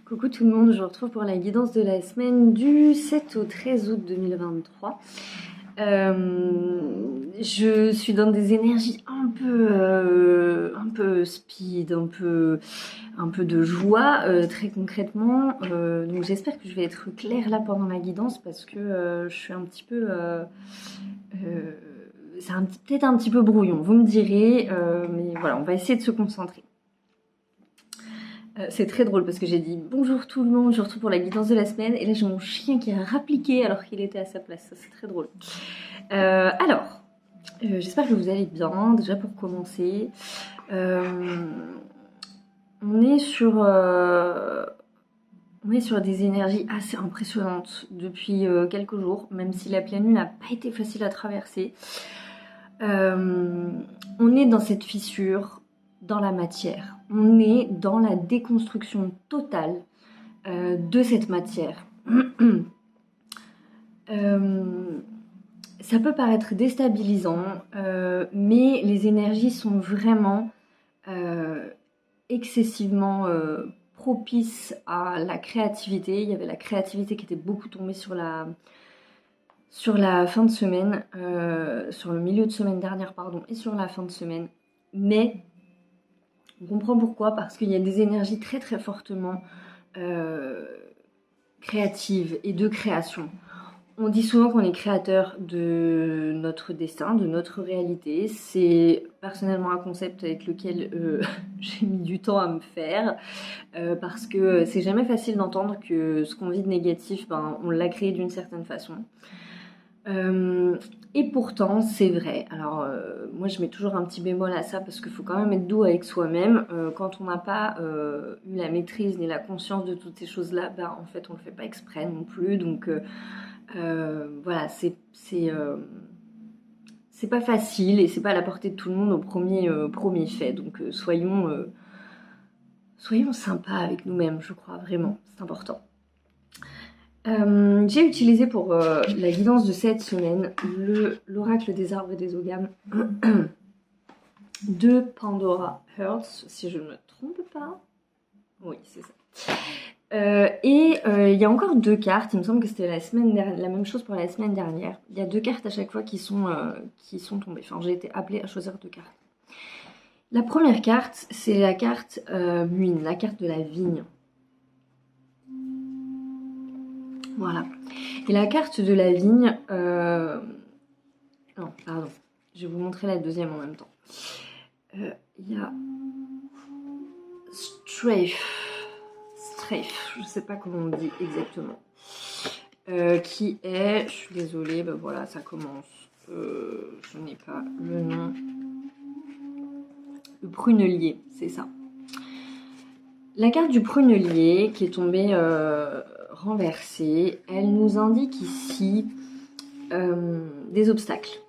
Coucou tout le monde, je vous retrouve pour la guidance de la semaine du 7 au 13 août 2023. Je suis dans des énergies un peu speed, un peu de joie, très concrètement. Donc j'espère que je vais être claire là pendant la guidance parce que je suis un petit peu... c'est peut-être un petit peu brouillon, vous me direz, mais voilà, on va essayer de se concentrer. C'est très drôle parce que j'ai dit bonjour tout le monde, je retrouve pour la guidance de la semaine et là j'ai mon chien qui a rappliqué alors qu'il était à sa place, ça c'est très drôle. J'espère que vous allez bien, déjà pour commencer. On est sur des énergies assez impressionnantes depuis quelques jours, même si la pleine lune n'a pas été facile à traverser. On est dans cette fissure dans la matière. On est dans la déconstruction totale de cette matière. Ça peut paraître déstabilisant, mais les énergies sont vraiment excessivement propices à la créativité. Il y avait la créativité qui était beaucoup tombée sur la fin de semaine, sur le milieu de semaine dernière, pardon, et sur la fin de semaine. Mais on comprend pourquoi, parce qu'il y a des énergies très très fortement créatives et de création. On dit souvent qu'on est créateur de notre destin, de notre réalité. C'est personnellement un concept avec lequel j'ai mis du temps à me faire parce que c'est jamais facile d'entendre que ce qu'on vit de négatif, on l'a créé d'une certaine façon. Et pourtant, c'est vrai. Alors, moi, je mets toujours un petit bémol à ça parce qu'il faut quand même être doux avec soi-même. Quand on n'a pas eu la maîtrise ni la conscience de toutes ces choses-là, en fait, on le fait pas exprès non plus. Donc, voilà, c'est pas facile et c'est pas à la portée de tout le monde au premier fait. Donc, soyons sympas avec nous-mêmes, je crois, vraiment. C'est important. J'ai utilisé pour la guidance de cette semaine l'oracle des arbres et des ogames de Pandora Hearts, si je ne me trompe pas. Oui, c'est ça. Il y a encore deux cartes, il me semble que c'était la même chose pour la semaine dernière. Il y a deux cartes à chaque fois qui sont tombées. Enfin, j'ai été appelée à choisir deux cartes. La première carte, c'est la carte Muine, la carte de la vigne. Voilà. Et la carte de la vigne... Non, pardon. Je vais vous montrer la deuxième en même temps. Il y a... Strafe, je ne sais pas comment on dit exactement. Qui est... Je suis désolée, voilà, ça commence. Je n'ai pas le nom. Le prunelier, c'est ça. La carte du prunelier qui est tombée... renversée, elle nous indique ici des obstacles.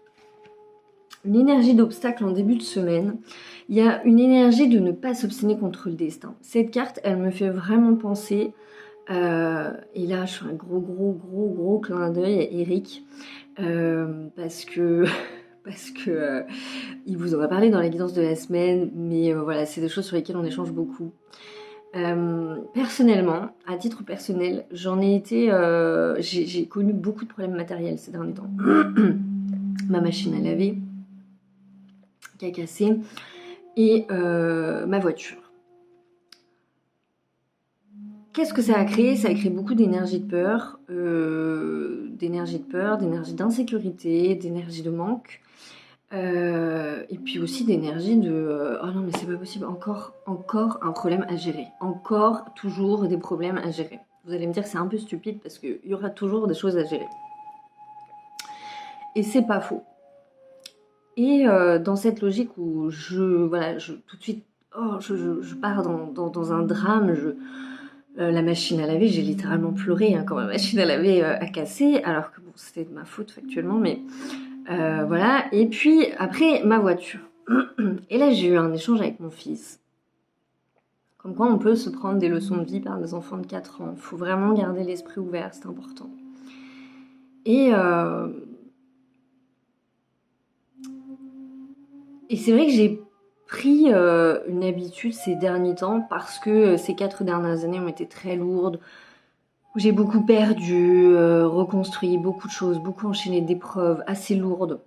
Une énergie d'obstacle en début de semaine. Il y a une énergie de ne pas s'obstiner contre le destin. Cette carte, elle me fait vraiment penser, et là je fais un gros clin d'œil à Eric, parce que il vous en a parlé dans la guidance de la semaine, mais voilà, c'est des choses sur lesquelles on échange beaucoup. Personnellement, à titre personnel, j'ai connu beaucoup de problèmes matériels ces derniers temps. Ma machine à laver qui a cassé et ma voiture. Qu'est-ce que ça a créé? Ça a créé beaucoup d'énergie de peur, d'énergie d'insécurité, d'énergie de manque. Et puis aussi d'énergie de oh non mais c'est pas possible, encore un problème à gérer, encore toujours des problèmes à gérer. Vous allez me dire que c'est un peu stupide parce qu'il y aura toujours des choses à gérer. Et c'est pas faux. Et dans cette logique où tout de suite, je pars dans un drame, la machine à laver, j'ai littéralement pleuré quand ma machine à laver a cassé, alors que bon, c'était de ma faute factuellement, mais voilà. Et puis après, ma voiture. Et là, j'ai eu un échange avec mon fils. Comme quoi, on peut se prendre des leçons de vie par des enfants de 4 ans. Il faut vraiment garder l'esprit ouvert, c'est important. Et c'est vrai que pris une habitude ces derniers temps parce que ces 4 dernières années ont été très lourdes. J'ai beaucoup perdu, reconstruit beaucoup de choses, beaucoup enchaîné d'épreuves assez lourdes.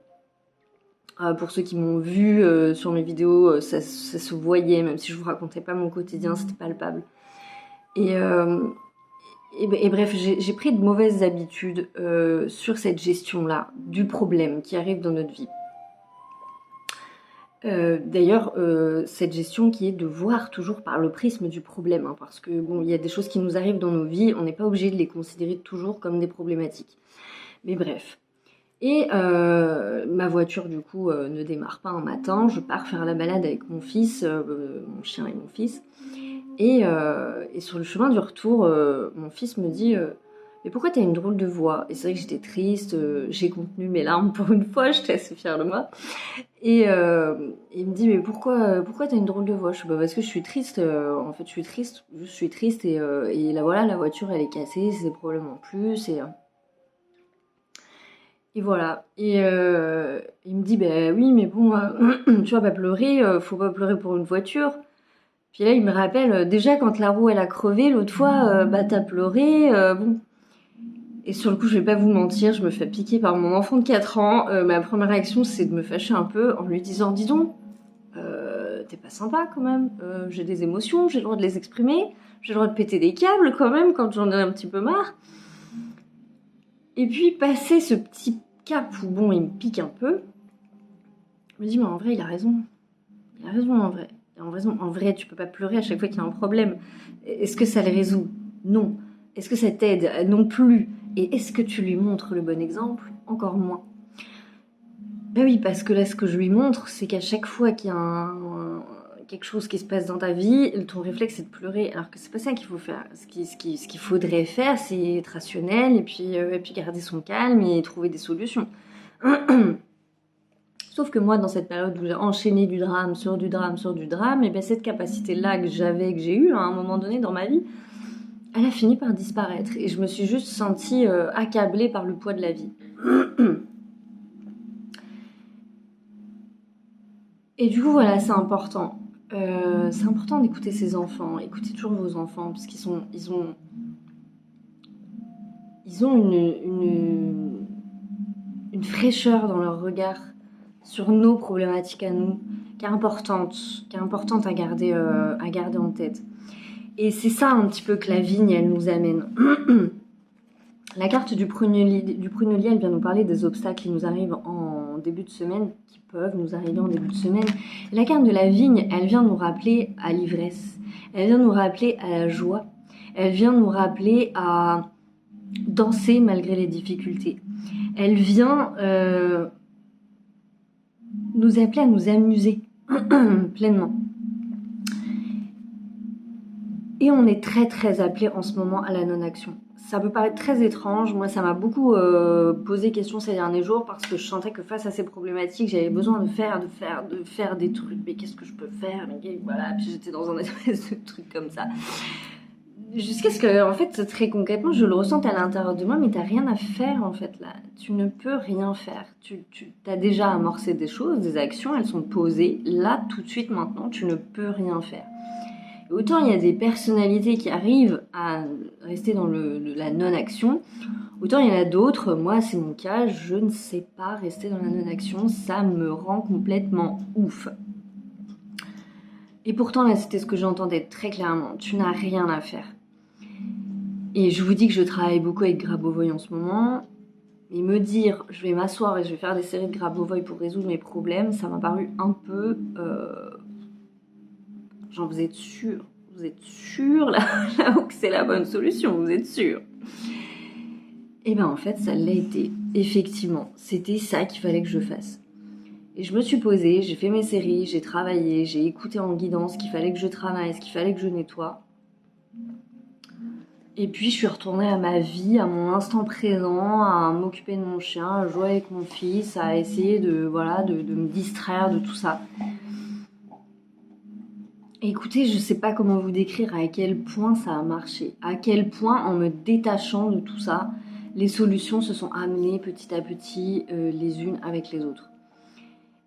Pour ceux qui m'ont vu sur mes vidéos, ça se voyait, même si je vous racontais pas mon quotidien, c'était palpable. Et bref, j'ai pris de mauvaises habitudes sur cette gestion-là du problème qui arrive dans notre vie. D'ailleurs, cette gestion qui est de voir toujours par le prisme du problème, hein, parce que bon, il y a des choses qui nous arrivent dans nos vies, on n'est pas obligé de les considérer toujours comme des problématiques. Mais bref. Et ma voiture du coup ne démarre pas un matin, je pars faire la balade avec mon fils, mon chien et mon fils. Et sur le chemin du retour, mon fils me dit mais pourquoi t'as une drôle de voix? Et c'est vrai que j'étais triste, j'ai contenu mes larmes pour une fois, j'étais assez fière de moi. Et il me dit mais pourquoi t'as une drôle de voix? Je dis bah parce que je suis triste, en fait je suis triste et là voilà, la voiture elle est cassée, c'est des problèmes en plus et voilà. Et il me dit bah oui mais bon tu vas pas pleurer, faut pas pleurer pour une voiture. Puis là il me rappelle déjà quand la roue elle a crevé l'autre fois, bah t'as pleuré, bon. Et sur le coup, je vais pas vous mentir, je me fais piquer par mon enfant de 4 ans. Ma première réaction, c'est de me fâcher un peu en lui disant « Dis donc, t'es pas sympa quand même, j'ai des émotions, j'ai le droit de les exprimer, j'ai le droit de péter des câbles quand même quand j'en ai un petit peu marre. » Et puis, passer ce petit cap où bon, il me pique un peu, je me dis « Mais en vrai, il a raison. Il a raison en vrai. En vrai, tu peux pas pleurer à chaque fois qu'il y a un problème. Est-ce que ça le résout? Non. Est-ce que ça t'aide? Non plus. Et est-ce que tu lui montres le bon exemple? Encore moins. Ben oui, parce que là, ce que je lui montre, c'est qu'à chaque fois qu'il y a quelque chose qui se passe dans ta vie, ton réflexe, c'est de pleurer. Alors que c'est pas ça qu'il faut faire. Ce qu'il faudrait faire, c'est être rationnel et puis garder son calme et trouver des solutions. Sauf que moi, dans cette période où j'ai enchaîné du drame sur du drame sur du drame, et bien cette capacité-là que j'ai eue à un moment donné dans ma vie, elle a fini par disparaître. Et je me suis juste sentie accablée par le poids de la vie. Et du coup, voilà, c'est important. C'est important d'écouter ses enfants. Écoutez toujours vos enfants, parce qu'ils ont une fraîcheur dans leur regard sur nos problématiques à nous, qui est importante à garder en tête. Et c'est ça un petit peu que la vigne, elle nous amène. La carte du prunellier, elle vient nous parler des obstacles qui nous arrivent en début de semaine, qui peuvent nous arriver en début de semaine. Et la carte de la vigne, elle vient nous rappeler à l'ivresse, elle vient nous rappeler à la joie, elle vient nous rappeler à danser malgré les difficultés. Elle vient nous appeler à nous amuser pleinement. Et on est très très appelé en ce moment à la non-action. Ça peut paraître très étrange, moi ça m'a beaucoup posé question ces derniers jours parce que je sentais que face à ces problématiques, j'avais besoin de faire des trucs. Mais qu'est-ce que je peux faire? Mais voilà, puis j'étais dans un espèce de truc comme ça. Jusqu'à ce que, en fait, très concrètement, je le ressente à l'intérieur de moi, mais t'as rien à faire en fait là. Tu ne peux rien faire. Tu as déjà amorcé des choses, des actions, elles sont posées. Là, tout de suite, maintenant, tu ne peux rien faire. Autant il y a des personnalités qui arrivent à rester dans la non-action, autant il y en a d'autres, moi c'est mon cas, je ne sais pas rester dans la non-action, ça me rend complètement ouf. Et pourtant là c'était ce que j'entendais très clairement, tu n'as rien à faire. Et je vous dis que je travaille beaucoup avec Grabovoi en ce moment, et me dire je vais m'asseoir et je vais faire des séries de Grabovoi pour résoudre mes problèmes, ça m'a paru un peu... Genre, vous êtes sûr là que c'est la bonne solution, vous êtes sûr? Et ben en fait, ça l'a été. Effectivement, c'était ça qu'il fallait que je fasse. Et je me suis posée, j'ai fait mes séries, j'ai travaillé, j'ai écouté en guidant ce qu'il fallait que je travaille, ce qu'il fallait que je nettoie. Et puis je suis retournée à ma vie, à mon instant présent, à m'occuper de mon chien, à jouer avec mon fils, à essayer de me distraire de tout ça. Écoutez, je sais pas comment vous décrire à quel point ça a marché, à quel point en me détachant de tout ça, les solutions se sont amenées petit à petit les unes avec les autres.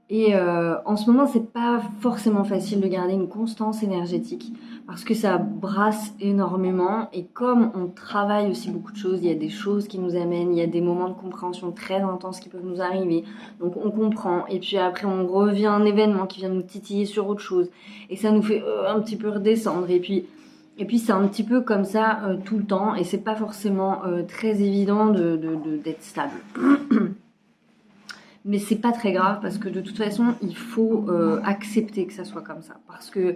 Et en ce moment, c'est pas forcément facile de garder une constance énergétique parce que ça brasse énormément. Et comme on travaille aussi beaucoup de choses, il y a des choses qui nous amènent, il y a des moments de compréhension très intenses qui peuvent nous arriver. Donc on comprend. Et puis après, on revient à un événement qui vient nous titiller sur autre chose. Et ça nous fait un petit peu redescendre. Et puis c'est un petit peu comme ça tout le temps. Et c'est pas forcément très évident d'être stable. Mais c'est pas très grave parce que de toute façon, il faut accepter que ça soit comme ça. Parce que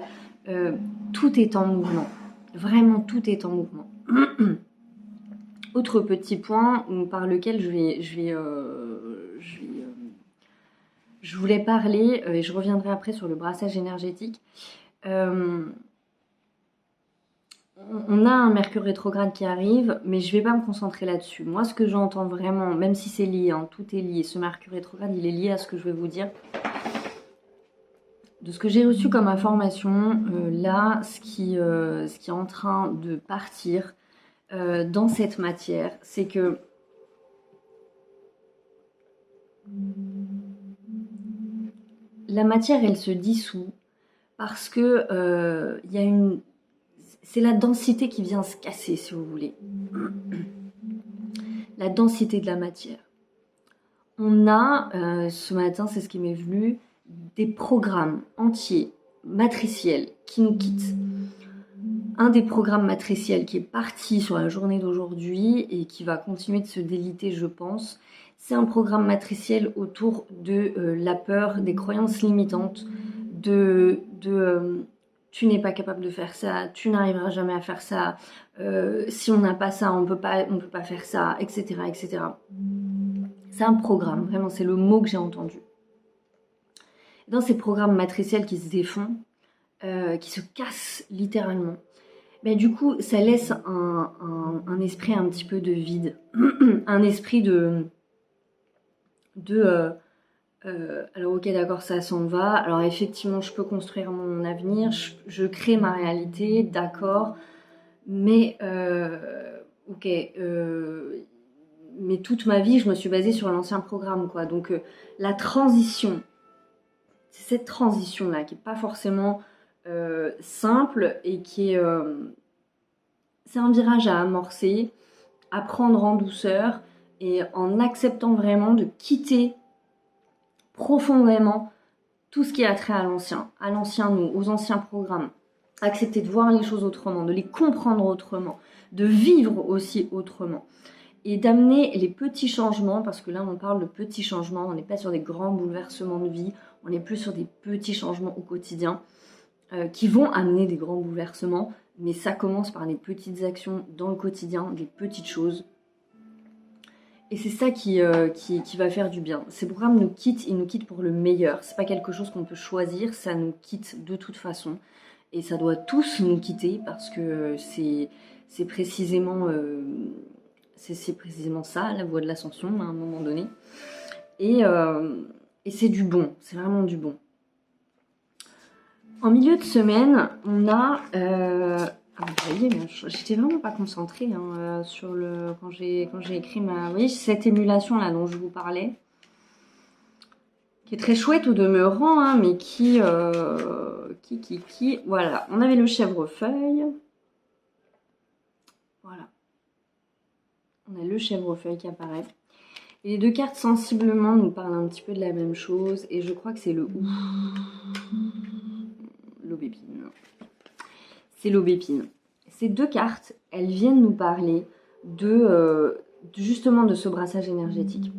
tout est en mouvement. Vraiment, tout est en mouvement. Autre petit point par lequel je voulais parler, et je reviendrai après sur le brassage énergétique. On a un Mercure rétrograde qui arrive, mais je vais pas me concentrer là-dessus. Moi, ce que j'entends vraiment, même si c'est lié, hein, tout est lié. Ce Mercure rétrograde, il est lié à ce que je vais vous dire. De ce que j'ai reçu comme information, là, ce qui est en train de partir dans cette matière, c'est que la matière, elle se dissout parce que il y a une... C'est la densité qui vient se casser, si vous voulez. La densité de la matière. On a, ce matin, c'est ce qui m'est venu, des programmes entiers, matriciels, qui nous quittent. Un des programmes matriciels qui est parti sur la journée d'aujourd'hui et qui va continuer de se déliter, je pense, c'est un programme matriciel autour de la peur, des croyances limitantes, tu n'es pas capable de faire ça, tu n'arriveras jamais à faire ça, si on n'a pas ça, on peut pas faire ça, etc., etc. C'est un programme, vraiment, c'est le mot que j'ai entendu. Dans ces programmes matriciels qui se défont, qui se cassent littéralement, ben, du coup, ça laisse un esprit un petit peu de vide, un esprit alors ok, d'accord, ça me va. Alors effectivement, je peux construire mon avenir, je crée ma réalité, d'accord. Mais ok, mais toute ma vie, je me suis basée sur l'ancien programme, quoi. Donc la transition, c'est cette transition-là qui est pas forcément simple et qui est, c'est un virage à amorcer, à prendre en douceur et en acceptant vraiment de quitter profondément tout ce qui a trait à l'ancien nous, aux anciens programmes. Accepter de voir les choses autrement, de les comprendre autrement, de vivre aussi autrement. Et d'amener les petits changements, parce que là on parle de petits changements, on n'est pas sur des grands bouleversements de vie, on est plus sur des petits changements au quotidien qui vont amener des grands bouleversements, mais ça commence par des petites actions dans le quotidien, des petites choses. Et c'est ça qui va faire du bien. Ces programmes nous quittent, ils nous quittent pour le meilleur. C'est pas quelque chose qu'on peut choisir, ça nous quitte de toute façon. Et ça doit tous nous quitter parce que c'est précisément, c'est précisément ça, la voie de l'ascension à un moment donné. Et c'est du bon, c'est vraiment du bon. En milieu de semaine, on a... vous voyez, j'étais vraiment pas concentrée sur quand j'ai écrit ma... Vous voyez, cette émulation-là dont je vous parlais, qui est très chouette au demeurant, hein, mais qui... Voilà, on avait le chèvrefeuille. Voilà. On a le chèvrefeuille qui apparaît. Et les deux cartes sensiblement nous parlent un petit peu de la même chose. Et je crois que c'est le l'aubépine. C'est l'aubépine. Ces deux cartes, elles viennent nous parler justement de ce brassage énergétique.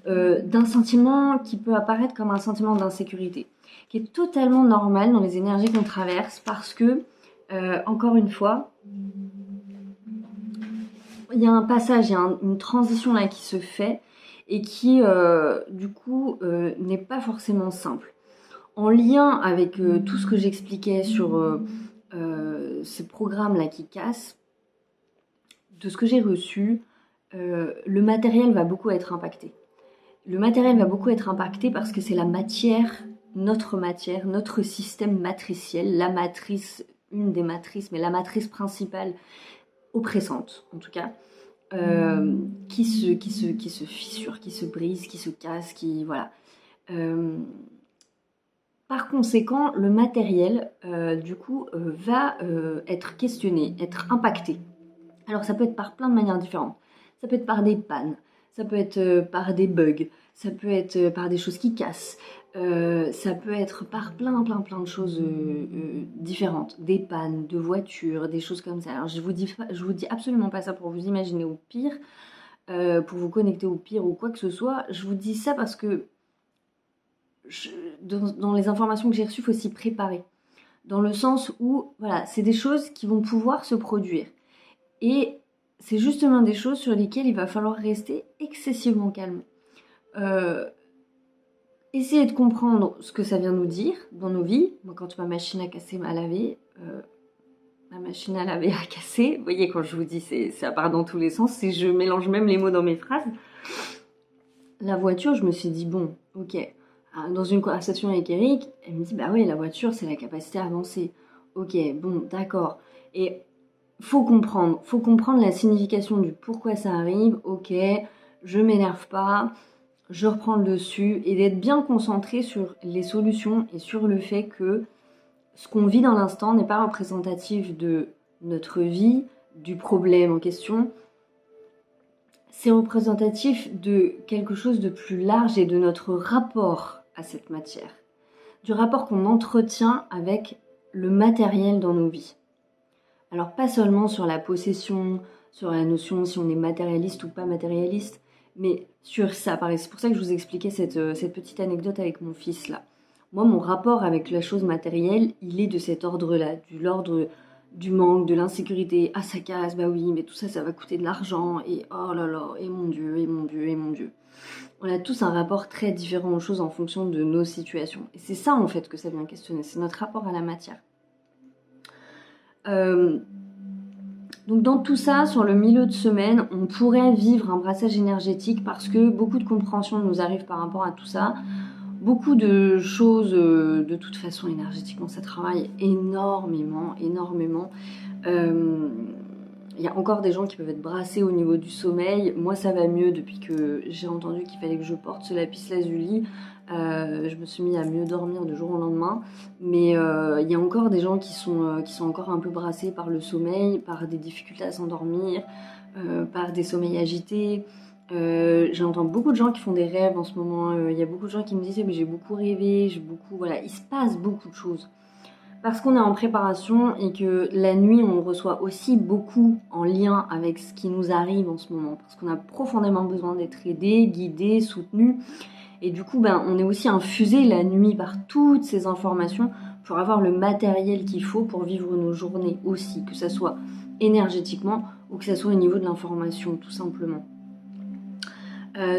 D'un sentiment qui peut apparaître comme un sentiment d'insécurité, qui est totalement normal dans les énergies qu'on traverse parce que, encore une fois, il y a un passage, il y a une transition là qui se fait et qui, du coup, n'est pas forcément simple. En lien avec tout ce que j'expliquais sur ce programme-là qui casse, de ce que j'ai reçu, le matériel va beaucoup être impacté. Le matériel va beaucoup être impacté parce que c'est la matière, notre système matriciel, la matrice, une des matrices, mais la matrice principale, oppressante en tout cas, qui se fissure, qui se brise, qui se casse, qui... Voilà. Par conséquent, le matériel, du coup, va être questionné, être impacté. Alors ça peut être par plein de manières différentes. Ça peut être par des pannes, ça peut être par des bugs, ça peut être par des choses qui cassent, ça peut être par plein de choses différentes. Des pannes de voitures, des choses comme ça. Alors je vous dis absolument pas ça pour vous imaginer au pire, pour vous connecter au pire ou quoi que ce soit. Je vous dis ça parce que dans les informations que j'ai reçues, il faut s'y préparer. Dans le sens où, voilà, c'est des choses qui vont pouvoir se produire. Et c'est justement des choses sur lesquelles il va falloir rester excessivement calme. Essayer de comprendre ce que ça vient nous dire dans nos vies. Moi, quand ma machine a cassé, m'a lavé, ma machine à laver a cassé. Vous voyez, quand je vous dis, ça part dans tous les sens. Je mélange même les mots dans mes phrases. La voiture, je me suis dit, bon, ok. Dans une conversation avec Eric, elle me dit, bah oui, la voiture, c'est la capacité à avancer. Ok, bon, d'accord. Et faut comprendre la signification du pourquoi ça arrive. Ok, je m'énerve pas, je reprends le dessus et d'être bien concentré sur les solutions et sur le fait que ce qu'on vit dans l'instant n'est pas représentatif de notre vie, du problème en question. C'est représentatif de quelque chose de plus large et de notre rapport à cette matière, du rapport qu'on entretient avec le matériel dans nos vies. Alors pas seulement sur la possession, sur la notion si on est matérialiste ou pas matérialiste, mais sur ça. C'est pour ça que je vous expliquais cette petite anecdote avec mon fils là. Moi, mon rapport avec la chose matérielle, il est de cet ordre-là, de l'ordre du manque, de l'insécurité. Ah, ça casse, bah oui, mais tout ça, ça va coûter de l'argent, et oh là là, et mon Dieu, et mon Dieu, et mon Dieu. On a tous un rapport très différent aux choses en fonction de nos situations. Et c'est ça, en fait, que ça vient questionner, c'est notre rapport à la matière. Donc dans tout ça, sur le milieu de semaine, on pourrait vivre un brassage énergétique parce que beaucoup de compréhension nous arrive par rapport à tout ça. Beaucoup de choses, de toute façon, énergétiquement, ça travaille énormément. Il y a encore des gens qui peuvent être brassés au niveau du sommeil. Moi, ça va mieux depuis que j'ai entendu qu'il fallait que je porte ce lapis lazuli. Je me suis mis à mieux dormir du jour au lendemain. Mais il y a encore des gens qui sont encore un peu brassés par le sommeil, par des difficultés à s'endormir, par des sommeils agités. J'entends beaucoup de gens qui font des rêves en ce moment. Il y a beaucoup de gens qui me disent mais j'ai beaucoup rêvé, voilà, il se passe beaucoup de choses. Parce qu'on est en préparation et que la nuit, on reçoit aussi beaucoup en lien avec ce qui nous arrive en ce moment. Parce qu'on a profondément besoin d'être aidé, guidé, soutenu. Et du coup, on est aussi infusé la nuit par toutes ces informations pour avoir le matériel qu'il faut pour vivre nos journées aussi, que ça soit énergétiquement ou que ça soit au niveau de l'information, tout simplement.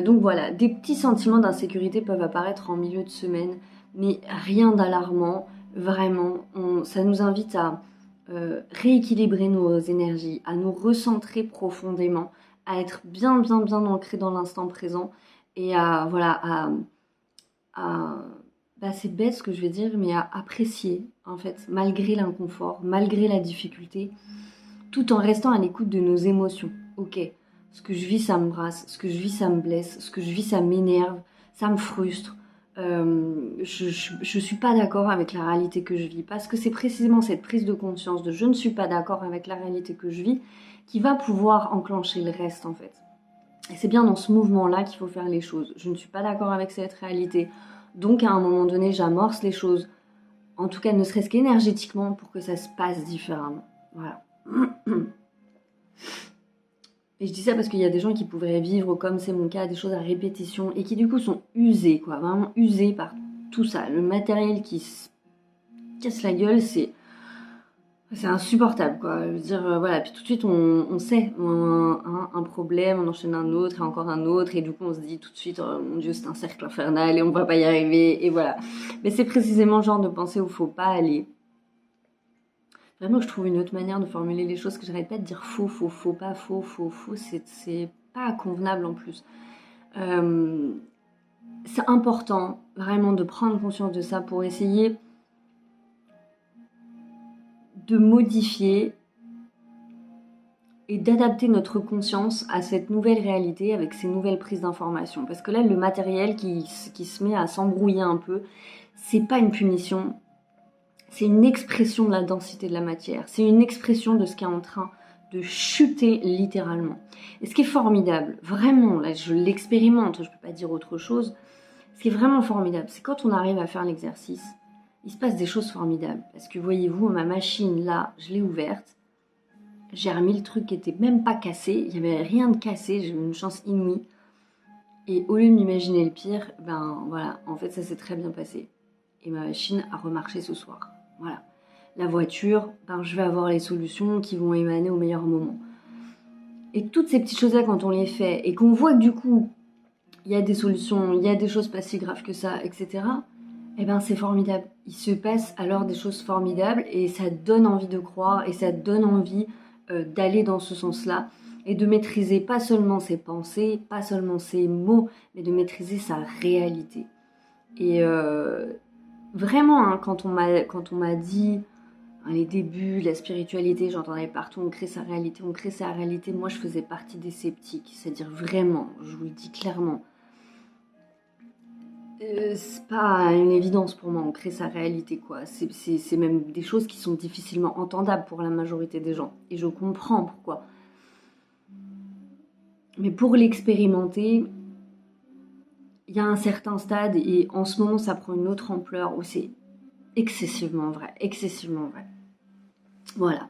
Donc voilà, des petits sentiments d'insécurité peuvent apparaître en milieu de semaine, mais rien d'alarmant. Vraiment, ça nous invite à rééquilibrer nos énergies, à nous recentrer profondément, à être bien ancré dans l'instant présent et à, voilà, c'est bête ce que je vais dire, mais à apprécier, en fait, malgré l'inconfort, malgré la difficulté, tout en restant à l'écoute de nos émotions. Ok, ce que je vis, ça me brasse, ce que je vis, ça me blesse, ce que je vis, ça m'énerve, ça me frustre. Je suis pas d'accord avec la réalité que je vis, parce que c'est précisément cette prise de conscience de je ne suis pas d'accord avec la réalité que je vis qui va pouvoir enclencher le reste, en fait. Et c'est bien dans ce mouvement-là qu'il faut faire les choses. Je ne suis pas d'accord avec cette réalité, donc à un moment donné, j'amorce les choses, en tout cas ne serait-ce qu'énergétiquement, pour que ça se passe différemment. Voilà. Et je dis ça parce qu'il y a des gens qui pourraient vivre, comme c'est mon cas, des choses à répétition et qui du coup sont usés, quoi, vraiment usés par tout ça. Le matériel qui se casse la gueule, c'est insupportable, quoi. Je veux dire, voilà, puis tout de suite on sait, un problème, on enchaîne un autre et encore un autre, et du coup on se dit tout de suite, oh mon Dieu, c'est un cercle infernal et on va pas y arriver, et voilà. Mais c'est précisément le genre de pensée où faut pas aller. Vraiment, je trouve une autre manière de formuler les choses, que j'arrête pas de dire faux, pas faux, c'est pas convenable en plus. C'est important vraiment de prendre conscience de ça pour essayer de modifier et d'adapter notre conscience à cette nouvelle réalité avec ces nouvelles prises d'informations. Parce que là, le matériel qui se met à s'embrouiller un peu, c'est pas une punition, c'est une expression de la densité de la matière, c'est une expression de ce qui est en train de chuter littéralement. Et ce qui est formidable, vraiment, là je l'expérimente, je peux pas dire autre chose, ce qui est vraiment formidable, c'est quand on arrive à faire l'exercice, il se passe des choses formidables. Parce que voyez-vous, ma machine là, je l'ai ouverte, j'ai remis le truc qui était même pas cassé, il n'y avait rien de cassé, j'ai eu une chance inouïe. Et au lieu de m'imaginer le pire, ben voilà, en fait ça s'est très bien passé. Et ma machine a remarché ce soir. Voilà. La voiture, ben je vais avoir les solutions qui vont émaner au meilleur moment. Et toutes ces petites choses-là, quand on les fait, et qu'on voit que du coup, il y a des solutions, il y a des choses pas si graves que ça, etc., eh ben c'est formidable. Il se passe alors des choses formidables et ça donne envie de croire et ça donne envie d'aller dans ce sens-là et de maîtriser pas seulement ses pensées, pas seulement ses mots, mais de maîtriser sa réalité. Et vraiment, hein, quand on m'a dit hein, les débuts, la spiritualité, j'entendais partout, on crée sa réalité, on crée sa réalité. Moi, je faisais partie des sceptiques, c'est-à-dire vraiment, je vous le dis clairement. C'est pas une évidence pour moi, on crée sa réalité quoi. C'est même des choses qui sont difficilement entendables pour la majorité des gens. Et je comprends pourquoi. Mais pour l'expérimenter, il y a un certain stade et en ce moment ça prend une autre ampleur où c'est excessivement vrai, excessivement vrai. Voilà.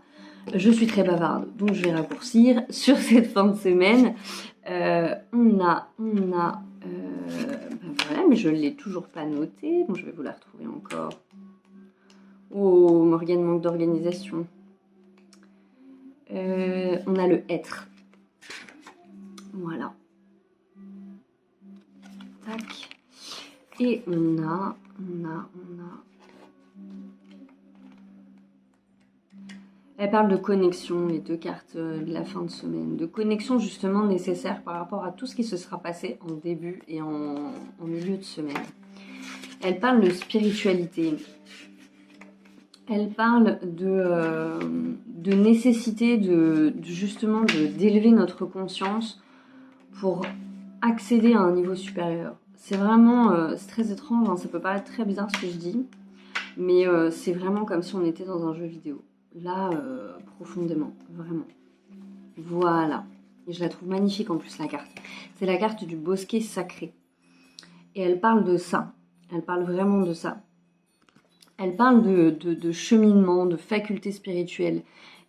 Je suis très bavarde, donc je vais raccourcir. Sur cette fin de semaine, on a ben voilà, mais je ne l'ai toujours pas noté. Bon, je vais vous la retrouver encore. Oh, Morgane manque d'organisation. On a le être. Voilà. Tac. Et on a. Elle parle de connexion, les deux cartes de la fin de semaine. De connexion justement nécessaire par rapport à tout ce qui se sera passé en début et en milieu de semaine. Elle parle de spiritualité. Elle parle de nécessité justement d'élever notre conscience pour accéder à un niveau supérieur. C'est vraiment, c'est très étrange, hein, ça peut paraître très bizarre ce que je dis, mais c'est vraiment comme si on était dans un jeu vidéo. Là, profondément, vraiment. Voilà. Et je la trouve magnifique en plus la carte. C'est la carte du bosquet sacré. Et elle parle de ça. Elle parle vraiment de ça. Elle parle de cheminement, de faculté spirituelle.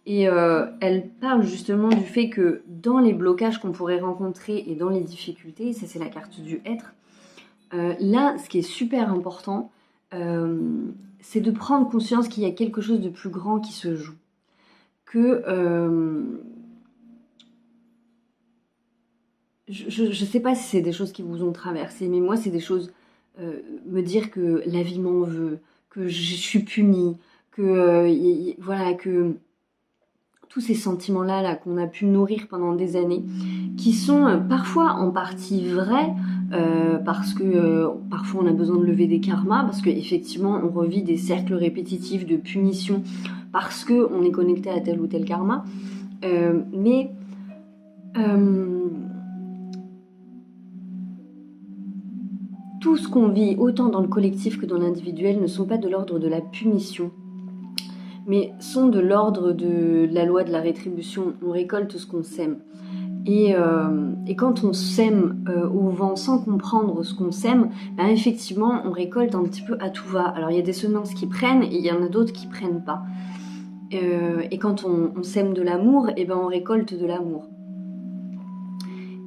Et elle parle justement du fait que dans les blocages qu'on pourrait rencontrer et dans les difficultés, ça c'est la carte du être, là ce qui est super important, c'est de prendre conscience qu'il y a quelque chose de plus grand qui se joue. Que je ne sais pas si c'est des choses qui vous ont traversé, mais moi c'est des choses, me dire que la vie m'en veut, que je suis punie, que voilà, que tous ces sentiments-là là, qu'on a pu nourrir pendant des années, qui sont parfois en partie vrais, parce que parfois on a besoin de lever des karmas, parce qu'effectivement on revit des cercles répétitifs de punition, parce qu'on est connecté à tel ou tel karma, mais tout ce qu'on vit, autant dans le collectif que dans l'individuel, ne sont pas de l'ordre de la punition, mais sont de l'ordre de la loi de la rétribution. On récolte ce qu'on sème. Et quand on sème au vent sans comprendre ce qu'on sème, ben effectivement, on récolte un petit peu à tout va. Alors il y a des semences qui prennent et il y en a d'autres qui prennent pas. Et quand on sème de l'amour, et ben on récolte de l'amour.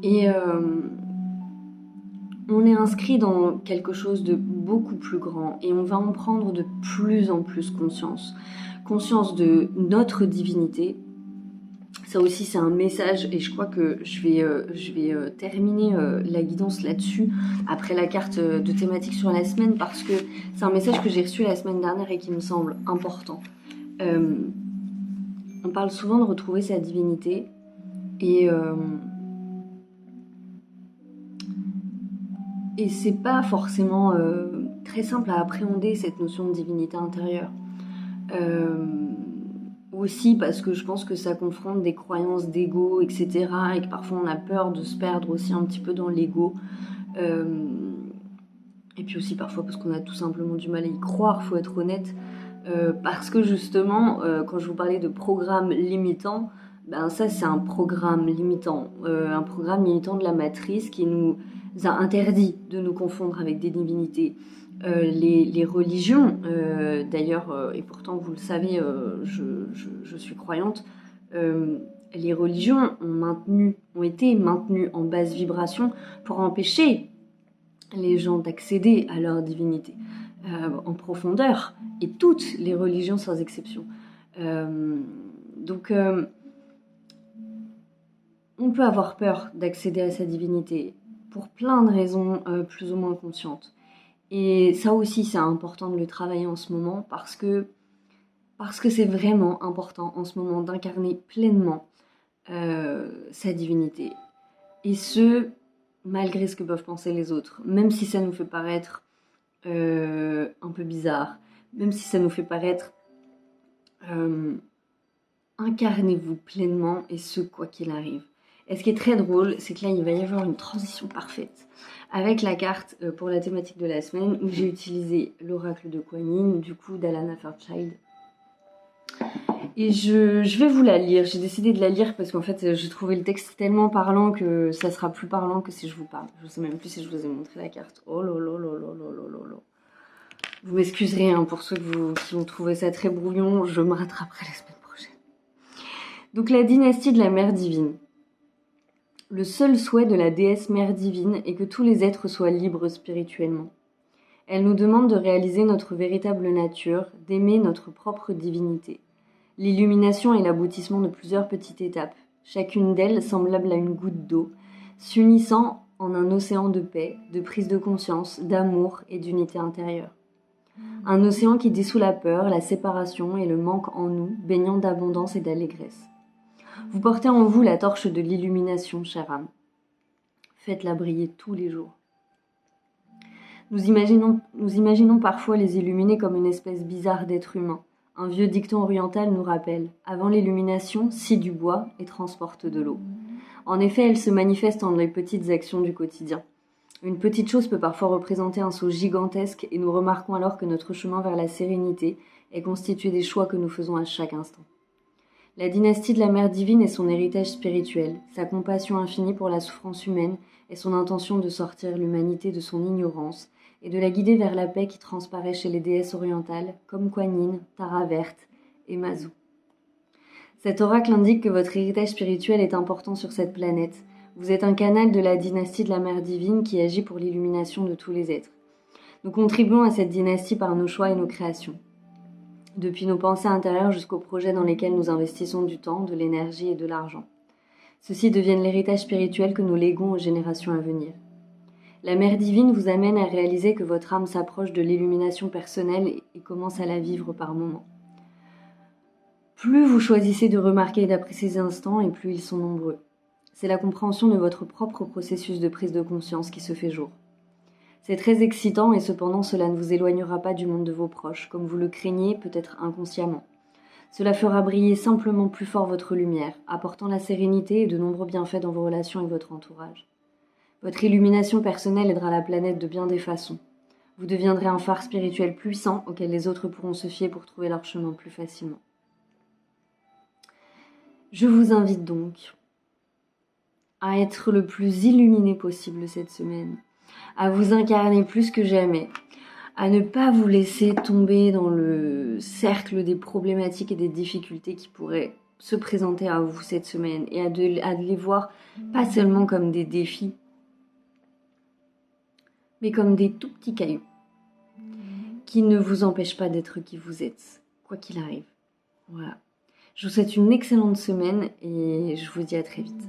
Et on est inscrit dans quelque chose de beaucoup plus grand et on va en prendre de plus en plus conscience. Conscience de notre divinité. Ça aussi c'est un message et je crois que je vais terminer la guidance là-dessus après la carte de thématique sur la semaine parce que c'est un message que j'ai reçu la semaine dernière et qui me semble important. On parle souvent de retrouver sa divinité et c'est pas forcément très simple à appréhender cette notion de divinité intérieure. aussi parce que je pense que ça confronte des croyances d'ego, etc. et que parfois on a peur de se perdre aussi un petit peu dans l'ego. Et puis aussi parfois parce qu'on a tout simplement du mal à y croire, faut être honnête. Parce que justement, quand je vous parlais de programme limitant, ben ça c'est un programme limitant de la matrice qui nous a interdit de nous confondre avec des divinités. Les religions, d'ailleurs, et pourtant vous le savez, je suis croyante, les religions ont été maintenues en basse vibration pour empêcher les gens d'accéder à leur divinité en profondeur, et toutes les religions sans exception. Donc, on peut avoir peur d'accéder à sa divinité pour plein de raisons plus ou moins conscientes. Et ça aussi, c'est important de le travailler en ce moment parce que c'est vraiment important en ce moment d'incarner pleinement sa divinité. Et ce, malgré ce que peuvent penser les autres, même si ça nous fait paraître un peu bizarre, même si ça nous fait paraître incarnez-vous pleinement, et ce, quoi qu'il arrive. Et ce qui est très drôle, c'est que là, il va y avoir une transition parfaite avec la carte pour la thématique de la semaine, où j'ai utilisé l'oracle de Kuan Yin, du coup d'Alana Fairchild. Et je vais vous la lire. J'ai décidé de la lire parce qu'en fait, j'ai trouvé le texte tellement parlant que ça sera plus parlant que si je vous parle. Je sais même plus si je vous ai montré la carte. Oh là là là là là là là. Vous m'excuserez hein, pour ceux qui ont trouvé ça très brouillon. Je me rattraperai la semaine prochaine. Donc la dynastie de la mère divine. Le seul souhait de la déesse mère divine est que tous les êtres soient libres spirituellement. Elle nous demande de réaliser notre véritable nature, d'aimer notre propre divinité. L'illumination est l'aboutissement de plusieurs petites étapes, chacune d'elles semblable à une goutte d'eau, s'unissant en un océan de paix, de prise de conscience, d'amour et d'unité intérieure. Un océan qui dissout la peur, la séparation et le manque en nous, baignant d'abondance et d'allégresse. Vous portez en vous la torche de l'illumination, chère âme. Faites-la briller tous les jours. Nous imaginons parfois les illuminés comme une espèce bizarre d'être humain. Un vieux dicton oriental nous rappelle « Avant l'illumination, scie du bois et transporte de l'eau ». En effet, elle se manifeste dans les petites actions du quotidien. Une petite chose peut parfois représenter un saut gigantesque et nous remarquons alors que notre chemin vers la sérénité est constitué des choix que nous faisons à chaque instant. La dynastie de la mère divine est son héritage spirituel, sa compassion infinie pour la souffrance humaine et son intention de sortir l'humanité de son ignorance et de la guider vers la paix qui transparaît chez les déesses orientales comme Kuan Yin, Tara Verte et Mazu. Cet oracle indique que votre héritage spirituel est important sur cette planète. Vous êtes un canal de la dynastie de la mère divine qui agit pour l'illumination de tous les êtres. Nous contribuons à cette dynastie par nos choix et nos créations. Depuis nos pensées intérieures jusqu'aux projets dans lesquels nous investissons du temps, de l'énergie et de l'argent. Ceux-ci deviennent l'héritage spirituel que nous léguons aux générations à venir. La mère divine vous amène à réaliser que votre âme s'approche de l'illumination personnelle et commence à la vivre par moments. Plus vous choisissez de remarquer et d'apprécier ces instants, et plus ils sont nombreux. C'est la compréhension de votre propre processus de prise de conscience qui se fait jour. C'est très excitant et cependant cela ne vous éloignera pas du monde de vos proches, comme vous le craignez peut-être inconsciemment. Cela fera briller simplement plus fort votre lumière, apportant la sérénité et de nombreux bienfaits dans vos relations avec votre entourage. Votre illumination personnelle aidera la planète de bien des façons. Vous deviendrez un phare spirituel puissant auquel les autres pourront se fier pour trouver leur chemin plus facilement. Je vous invite donc à être le plus illuminé possible cette semaine, à vous incarner plus que jamais, à ne pas vous laisser tomber dans le cercle des problématiques et des difficultés qui pourraient se présenter à vous cette semaine et à les voir pas seulement comme des défis, mais comme des tout petits cailloux qui ne vous empêchent pas d'être qui vous êtes, quoi qu'il arrive. Voilà. Je vous souhaite une excellente semaine et je vous dis à très vite.